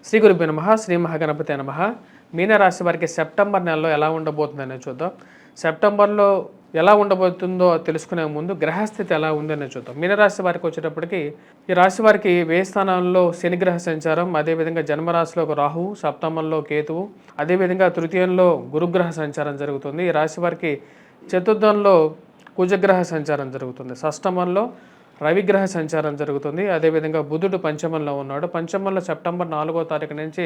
శ్రీ గురుభ్యో నమః. శ్రీ మహాగణపతే నమః. మీనరాశి వారికి సెప్టెంబర్ నెలలో ఎలా ఉండబోతుందనే చూద్దాం. సెప్టెంబర్లో ఎలా ఉండబోతుందో తెలుసుకునే ముందు గ్రహస్థితి ఎలా ఉందనే చూద్దాం. మీనరాశి వారికి వచ్చేటప్పటికి ఈ రాశి వారికి వ్యయ స్థానాల్లో శనిగ్రహ సంచారం, అదేవిధంగా జన్మరాశిలో ఒక రాహువు, సప్తమంలో కేతువు, అదేవిధంగా తృతీయంలో గురుగ్రహ సంచారం జరుగుతుంది. ఈ రాశి వారికి చతుర్థంలో కుజగ్రహ సంచారం జరుగుతుంది. షష్టమంలో రవిగ్రహ సంచారం జరుగుతుంది. అదేవిధంగా బుధుడు పంచమంలో ఉన్నాడు. పంచమంలో సెప్టెంబర్ 4వ తారీఖు నుంచి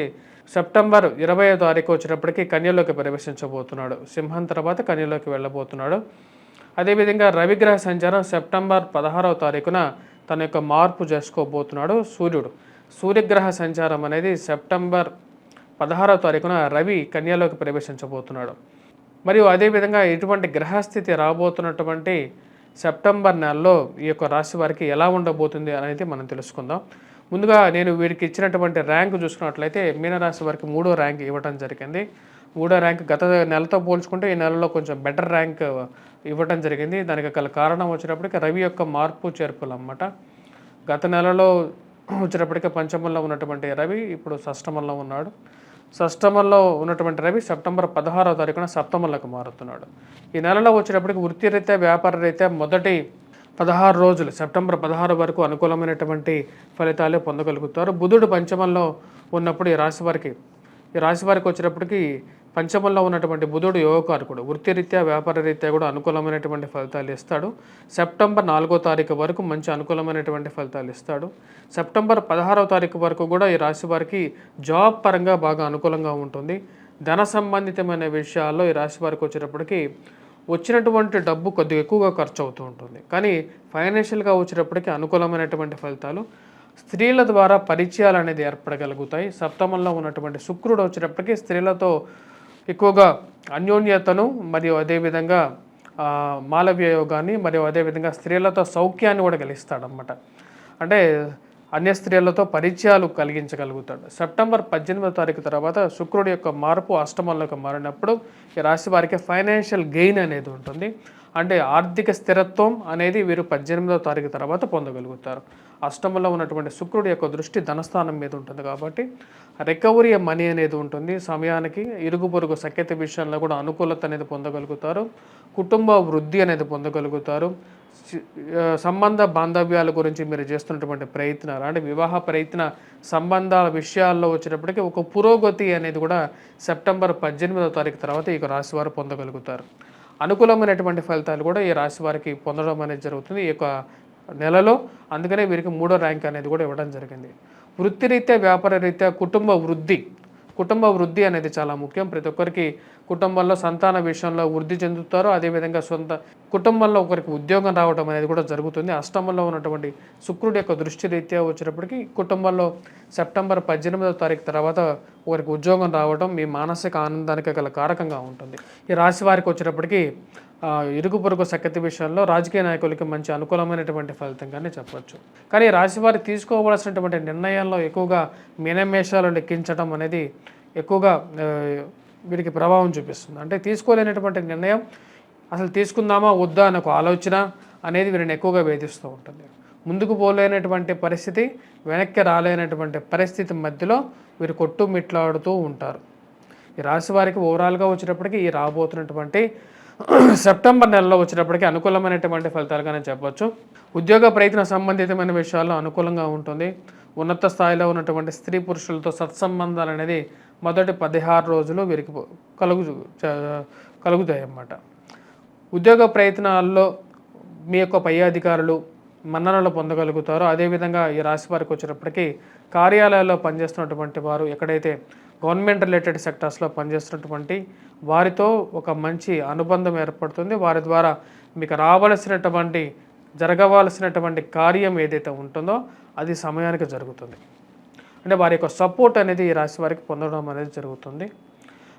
సెప్టెంబర్ 20వ తారీఖు వచ్చినప్పటికీ కన్యలోకి ప్రవేశించబోతున్నాడు. సింహం తర్వాత కన్యలోకి వెళ్ళబోతున్నాడు. అదేవిధంగా రవిగ్రహ సంచారం సెప్టెంబర్ 16వ తారీఖున తన యొక్క మార్పు చేసుకోబోతున్నాడు. సూర్యగ్రహ సంచారం అనేది సెప్టెంబర్ 16వ తారీఖున రవి కన్యలోకి ప్రవేశించబోతున్నాడు. మరియు అదేవిధంగా ఇటువంటి గ్రహస్థితి రాబోతున్నటువంటి సెప్టెంబర్ నెలలో ఈ యొక్క రాశి వారికి ఎలా ఉండబోతుంది అనేది మనం తెలుసుకుందాం. ముందుగా నేను వీరికి ఇచ్చినటువంటి ర్యాంక్ చూసుకున్నట్లయితే మీనరాశి వారికి 3వ ర్యాంక్ ఇవ్వడం జరిగింది. 3వ ర్యాంక్ గత నెలతో పోల్చుకుంటే ఈ నెలలో కొంచెం బెటర్ ర్యాంక్ ఇవ్వడం జరిగింది. దానికి గల కారణం వచ్చినప్పటికీ రవి యొక్క మార్పు చేర్పులు అన్నమాట. గత నెలలో వచ్చినప్పటికీ పంచమంలో ఉన్నటువంటి రవి ఇప్పుడు షష్టమంలో ఉన్నాడు. షష్టమంలో ఉన్నటువంటి రవి సెప్టెంబర్ 16వ తారీఖున సప్తమంలోకి మారుతున్నాడు. ఈ నెలలో వచ్చేటప్పటికి వృత్తిరీత్యా వ్యాపార రీత్యా మొదటి 16 రోజులు సెప్టెంబర్ 16 వరకు అనుకూలమైనటువంటి ఫలితాలే పొందగలుగుతారు. బుధుడు పంచమంలో ఉన్నప్పుడు ఈ రాశి వారికి వచ్చేటప్పటికి పంచమంలో ఉన్నటువంటి బుధుడు యోగకారకుడు. వృత్తిరీత్యా వ్యాపార రీత్యా కూడా అనుకూలమైనటువంటి ఫలితాలు ఇస్తాడు. సెప్టెంబర్ 4వ తారీఖు వరకు మంచి అనుకూలమైనటువంటి ఫలితాలు ఇస్తాడు. సెప్టెంబర్ 16వ తారీఖు వరకు కూడా ఈ రాశి వారికి జాబ్ పరంగా బాగా అనుకూలంగా ఉంటుంది. ధన సంబంధితమైన విషయాల్లో ఈ రాశి వారికి వచ్చేటప్పటికి వచ్చినటువంటి డబ్బు కొద్దిగా ఎక్కువగా ఖర్చు అవుతూ ఉంటుంది. కానీ ఫైనాన్షియల్గా వచ్చేటప్పటికి అనుకూలమైనటువంటి ఫలితాలు, స్త్రీల ద్వారా పరిచయాలు అనేది ఏర్పడగలుగుతాయి. సప్తమంలో ఉన్నటువంటి శుక్రుడు వచ్చేటప్పటికి స్త్రీలతో ఎక్కువగా అన్యోన్యతను మరియు అదేవిధంగా మాలవ్య యోగాన్ని మరియు అదేవిధంగా స్త్రీలతో సౌఖ్యాన్ని కూడా కలిగిస్తాడనమాట. అంటే అన్య స్త్రీలతో పరిచయాలు కలిగించగలుగుతాడు. సెప్టెంబర్ 18వ తారీఖు తర్వాత శుక్రుడి యొక్క మార్పు అష్టమంలోకి మారినప్పుడు ఈ రాశి వారికి ఫైనాన్షియల్ గెయిన్ అనేది ఉంటుంది. అంటే ఆర్థిక స్థిరత్వం అనేది వీరు 18వ తారీఖు తర్వాత పొందగలుగుతారు. అష్టమంలో ఉన్నటువంటి శుక్రుడి యొక్క దృష్టి ధనస్థానం మీద ఉంటుంది కాబట్టి రికవరీ మనీ అనేది ఉంటుంది. సమయానికి ఇరుగు పొరుగు సఖ్యత విషయంలో కూడా అనుకూలత అనేది పొందగలుగుతారు. కుటుంబ వృద్ధి అనేది పొందగలుగుతారు. సంబంధ బాంధవ్యాల గురించి మీరు చేస్తున్నటువంటి ప్రయత్నాలు అంటే వివాహ ప్రయత్న సంబంధాల విషయాల్లో వచ్చేటప్పటికి ఒక పురోగతి అనేది కూడా సెప్టెంబర్ 18వ తారీఖు తర్వాత ఈ రాశి వారు పొందగలుగుతారు. అనుకూలమైనటువంటి ఫలితాలు కూడా ఈ రాశి వారికి పొందడం అనేది జరుగుతుంది ఈ యొక్క నెలలో. అందుకనే వీరికి 3వ ర్యాంక్ అనేది కూడా ఇవ్వడం జరిగింది. వృత్తిరీత్యా వ్యాపార రీత్యా కుటుంబ వృద్ధి అనేది చాలా ముఖ్యం. ప్రతి ఒక్కరికి కుటుంబంలో సంతాన విషయంలో వృద్ధి చెందుతారు. అదేవిధంగా సొంత కుటుంబంలో ఒకరికి ఉద్యోగం రావడం అనేది కూడా జరుగుతుంది. అష్టమంలో ఉన్నటువంటి శుక్రుడి యొక్క దృష్టి రీత్యా వచ్చేటప్పటికి కుటుంబంలో సెప్టెంబర్ 18వ తారీఖు తర్వాత ఒకరికి ఉద్యోగం రావడం మీ మానసిక ఆనందానికి గల కారకంగా ఉంటుంది. ఈ రాశి వారికి వచ్చేటప్పటికి ఇరుగు పొరుగు సఖ్యత విషయంలో రాజకీయ నాయకులకి మంచి అనుకూలమైనటువంటి ఫలితంగానే చెప్పవచ్చు. కానీ రాశి వారు తీసుకోవాల్సినటువంటి నిర్ణయాల్లో ఎక్కువగా మీనమేషాలు లెక్కించడం అనేది ఎక్కువగా వీరికి ప్రభావం చూపిస్తుంది. అంటే తీసుకోలేనటువంటి నిర్ణయం అసలు తీసుకుందామా వద్దా అనే ఒక ఆలోచన అనేది వీరిని ఎక్కువగా వేధిస్తూ ఉంటుంది. ముందుకు పోలేనటువంటి పరిస్థితి, వెనక్కి రాలేనటువంటి పరిస్థితి మధ్యలో వీరు కొట్టుమిట్లాడుతూ ఉంటారు. ఈ రాశి వారికి ఓవరాల్గా వచ్చేటప్పటికి ఈ రాబోతున్నటువంటి సెప్టెంబర్ నెలలో వచ్చేటప్పటికి అనుకూలమైనటువంటి ఫలితాలుగానే చెప్పవచ్చు. ఉద్యోగ ప్రయత్న సంబంధితమైన విషయాల్లో అనుకూలంగా ఉంటుంది. ఉన్నత స్థాయిలో ఉన్నటువంటి స్త్రీ పురుషులతో సత్సంబంధాలు అనేది మొదటి 16 రోజులు వీరికి కలుగుతాయి అన్నమాట. ఉద్యోగ ప్రయత్నాల్లో మీ యొక్క పై అధికారులు మన్ననలు పొందగలుగుతారో అదేవిధంగా ఈ రాశి వారికి వచ్చేటప్పటికి కార్యాలయాల్లో పనిచేస్తున్నటువంటి వారు ఎక్కడైతే గవర్నమెంట్ రిలేటెడ్ సెక్టర్స్లో పనిచేస్తున్నటువంటి వారితో ఒక మంచి అనుబంధం ఏర్పడుతుంది. వారి ద్వారా మీకు జరగవలసినటువంటి కార్యం ఏదైతే ఉంటుందో అది సమయానికి జరుగుతుంది. అంటే వారి యొక్క సపోర్ట్ అనేది ఈ రాశి వారికి పొందడం అనేది జరుగుతుంది.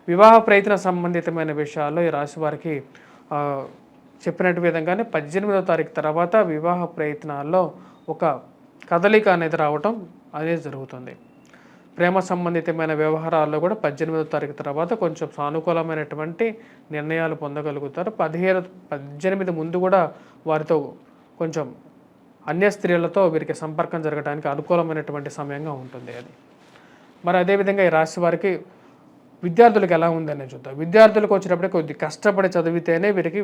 వివాహ ప్రయత్న సంబంధితమైన విషయాల్లో ఈ రాశి వారికి చెప్పినట్టు విధంగానే 18వ తారీఖు తర్వాత వివాహ ప్రయత్నాల్లో ఒక కదలిక అనేది రావటం అనేది జరుగుతుంది. ప్రేమ సంబంధితమైన వ్యవహారాల్లో కూడా 18వ తారీఖు తర్వాత కొంచెం సానుకూలమైనటువంటి నిర్ణయాలు పొందగలుగుతారు. 18 ముందు కూడా వారితో కొంచెం అన్య స్త్రీలతో వీరికి సంపర్కం జరగడానికి అనుకూలమైనటువంటి సమయంగా ఉంటుంది. అది మరి అదేవిధంగా ఈ రాశి వారికి విద్యార్థులకు ఎలా ఉందని చూద్దాం. విద్యార్థులకు వచ్చేటప్పటికి కొద్ది కష్టపడి చదివితేనే వీరికి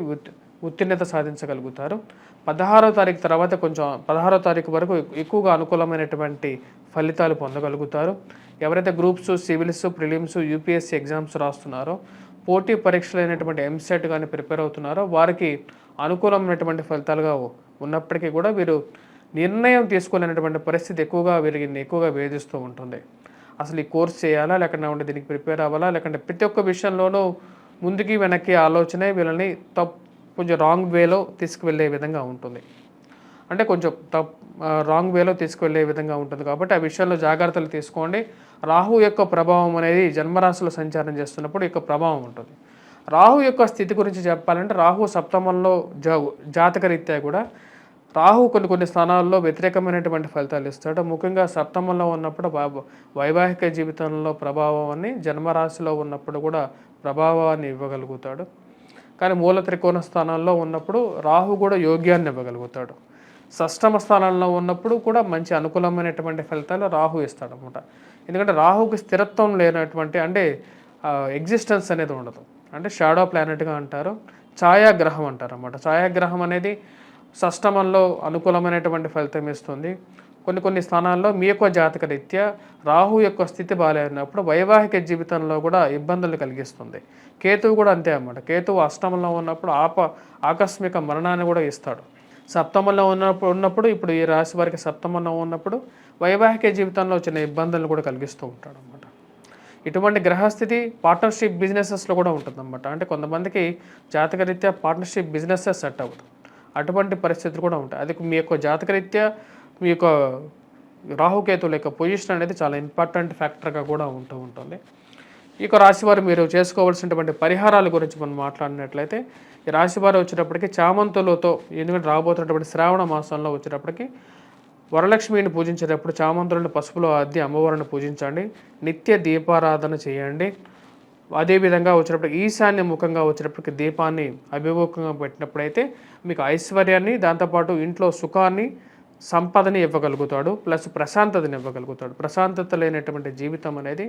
ఉత్తీర్ణత సాధించగలుగుతారు. 16వ తారీఖు తర్వాత కొంచెం 16వ తారీఖు వరకు ఎక్కువగా అనుకూలమైనటువంటి ఫలితాలు పొందగలుగుతారు. ఎవరైతే groups, civils, prelims, UPSC exams రాస్తున్నారో, పోటీ పరీక్షలైనటువంటి ఎంసెట్ కానీ ప్రిపేర్ అవుతున్నారో వారికి అనుకూలమైనటువంటి ఫలితాలుగా ఉన్నప్పటికీ కూడా వీరు నిర్ణయం తీసుకోలేనటువంటి పరిస్థితి వీరిని ఎక్కువగా వేధిస్తూ ఉంటుంది. అసలు ఈ కోర్స్ చేయాలా, లేకుండా దీనికి ప్రిపేర్ అవ్వాలా, లేకుంటే ప్రతి ఒక్క విషయంలోనూ ముందుకి వెనక్కి ఆలోచనే వీళ్ళని కొంచెం రాంగ్ వేలో తీసుకువెళ్ళే విధంగా ఉంటుంది. అంటే కొంచెం రాంగ్ వేలో తీసుకువెళ్ళే విధంగా ఉంటుంది. కాబట్టి ఆ విషయంలో జాగ్రత్తలు తీసుకోండి. రాహు యొక్క ప్రభావం అనేది జన్మరాశిలో సంచారం చేస్తున్నప్పుడు యొక్క ప్రభావం ఉంటుంది. రాహు యొక్క స్థితి గురించి చెప్పాలంటే రాహు సప్తమంలో జాతకరీత్యా కూడా రాహు కొన్ని స్థానాల్లో వ్యతిరేకమైనటువంటి ఫలితాలు ఇస్తాడు. ముఖ్యంగా సప్తమంలో ఉన్నప్పుడు వైవాహిక జీవితంలో ప్రభావాన్ని, జన్మరాశిలో ఉన్నప్పుడు కూడా ప్రభావాన్ని ఇవ్వగలుగుతాడు. కానీ మూల త్రికోణ స్థానాల్లో ఉన్నప్పుడు రాహు కూడా యోగ్యాన్ని ఇవ్వగలుగుతాడు. షష్టమ స్థానంలో ఉన్నప్పుడు కూడా మంచి అనుకూలమైనటువంటి ఫలితాలు రాహు ఇస్తాడనమాట. ఎందుకంటే రాహుకి స్థిరత్వం లేనటువంటి అంటే ఎగ్జిస్టెన్స్ అనేది ఉండదు. అంటే షాడో ప్లానెట్గా అంటారు, ఛాయాగ్రహం అంటారు అన్నమాట. ఛాయాగ్రహం అనేది షష్టమంలో అనుకూలమైనటువంటి ఫలితం ఇస్తుంది. కొన్ని స్థానాల్లో మీ యొక్క జాతక రీత్యా రాహు యొక్క స్థితి బాగాలేనప్పుడు వైవాహిక జీవితంలో కూడా ఇబ్బందులు కలిగిస్తుంది. కేతువు కూడా అంతే అన్నమాట. కేతువు అష్టమంలో ఉన్నప్పుడు ఆకస్మిక మరణాన్ని కూడా ఇస్తాడు. సప్తమంలో ఉన్నప్పుడు ఇప్పుడు ఈ రాశి వారికి సప్తమంలో ఉన్నప్పుడు వైవాహిక జీవితంలో చిన్న ఇబ్బందులను కూడా కలిగిస్తూ ఉంటాడు అన్నమాట. ఇటువంటి గ్రహస్థితి పార్ట్నర్షిప్ బిజినెసెస్లో కూడా ఉంటుందన్నమాట. అంటే కొంతమందికి జాతకరీత్యా పార్ట్నర్షిప్ బిజినెసెస్ సెట్ అవ్వదు. అటువంటి పరిస్థితులు కూడా ఉంటాయి. అది మీ యొక్క జాతకరీత్యా మీ యొక్క రాహుకేతువుల యొక్క పొజిషన్ అనేది చాలా ఇంపార్టెంట్ ఫ్యాక్టర్గా కూడా ఉంటుంది. ఈ యొక్క రాశివారు మీరు చేసుకోవాల్సినటువంటి పరిహారాల గురించి మనం మాట్లాడినట్లయితే, ఈ రాశివారు వచ్చేటప్పటికి చామంతులతో, ఎందుకంటే రాబోతున్నటువంటి శ్రావణ మాసంలో వచ్చేటప్పటికి వరలక్ష్మిని పూజించేటప్పుడు చామంతులను పసుపులో అద్ది అమ్మవారిని పూజించండి. నిత్య దీపారాధన చేయండి. అదేవిధంగా వచ్చేటప్పటికి ఈశాన్య ముఖంగా వచ్చేటప్పటికి దీపాన్ని అభిముఖంగా పెట్టినప్పుడైతే మీకు ఐశ్వర్యాన్ని, దాంతోపాటు ఇంట్లో సుఖాన్ని, సంపదని ఇవ్వగలుగుతాడు. ప్లస్ ప్రశాంతతని ఇవ్వగలుగుతాడు. ప్రశాంతత లేనటువంటి జీవితం అనేది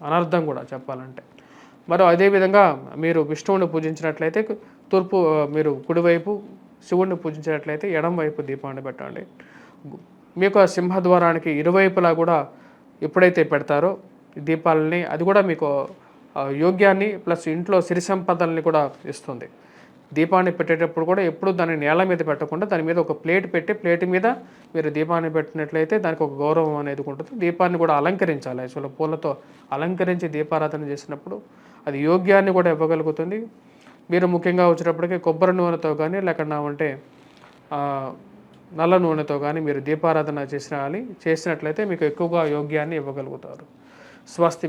అనర్థం కూడా చెప్పాలంటే. మరో అదేవిధంగా మీరు విష్ణువుని పూజించినట్లయితే మీరు కుడివైపు, శివుడిని పూజించినట్లయితే ఎడం వైపు దీపాన్ని పెట్టండి. మీ యొక్క సింహద్వారానికి ఇరువైపులా కూడా ఎప్పుడైతే పెడతారో దీపాలని, అది కూడా మీకు యోగ్యాన్ని ప్లస్ ఇంట్లో సిరి సంపదల్ని కూడా ఇస్తుంది. దీపాన్ని పెట్టేటప్పుడు కూడా ఎప్పుడు దాన్ని నేల మీద పెట్టకుండా దాని మీద ఒక ప్లేట్ పెట్టి, ప్లేట్ మీద మీరు దీపాన్ని పెట్టినట్లయితే దానికి ఒక గౌరవం అనేది ఉంటుంది. దీపాన్ని కూడా అలంకరించాలి. యాక్చువల్గా పూలతో అలంకరించి దీపారాధన చేసినప్పుడు అది యోగ్యాన్ని కూడా ఇవ్వగలుగుతుంది. మీరు ముఖ్యంగా వచ్చేటప్పటికి కొబ్బరి నూనెతో కానీ, లేకుండా అంటే నల్ల నూనెతో కానీ మీరు దీపారాధన చేసినట్లయితే మీకు ఎక్కువగా యోగ్యాన్ని ఇవ్వగలుగుతారు. స్వస్తి.